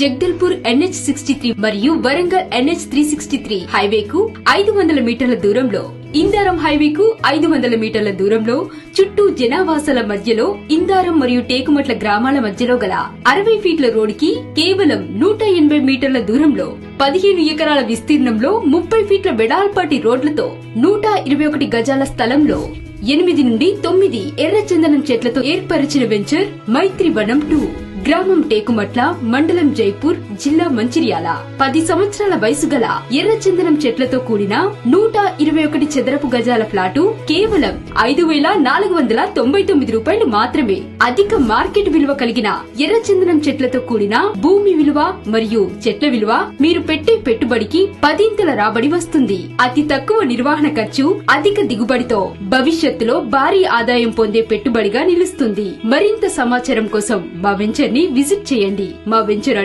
Jagdalpur NH63 మరియు Warangal NH363 హైవేకు 500 మీటర్ల దూరంలో, ఇందారం హైవేకు 500 మీటర్ల దూరంలో, చుట్టూ జనావాసాల మధ్యలో ఇందారం మరియు టేకుమట్ల గ్రామాల మధ్యలో గల 60 ఫీట్ల రోడ్డుకి కేవలం 180 మీటర్ల దూరంలో, 15 ఎకరాల విస్తీర్ణంలో 30 ఫీట్ల వెడల్పాటి రోడ్లతో 121 గజాల స్థలంలో 8 నుండి 9 ఎర్రచందనం చెట్లతో ఏర్పరిచిన వెంచర్ మైత్రి వనం 2. గ్రామం టేకుమట్ల, మండలం జైపూర్, జిల్లా మంచిర్యాల. 10 సంవత్సరాల వయసు గల ఎర్రచందనం చెట్లతో కూడిన 121 చదరపు గజాల ఫ్లాటు కేవలం 5,499 రూపాయలు మాత్రమే. అధిక మార్కెట్ విలువ కలిగిన ఎర్రచందనం చెట్లతో కూడిన భూమి విలువ మరియు చెట్ల విలువ మీరు పెట్టే పెట్టుబడికి 10 రాబడి వస్తుంది. అతి తక్కువ నిర్వహణ ఖర్చు, అధిక దిగుబడితో భవిష్యత్తులో భారీ ఆదాయం పొందే పెట్టుబడిగా నిలుస్తుంది. మరింత సమాచారం కోసం మా వెంచర్ ని విజిట్ చేయండి. మా వెంచర్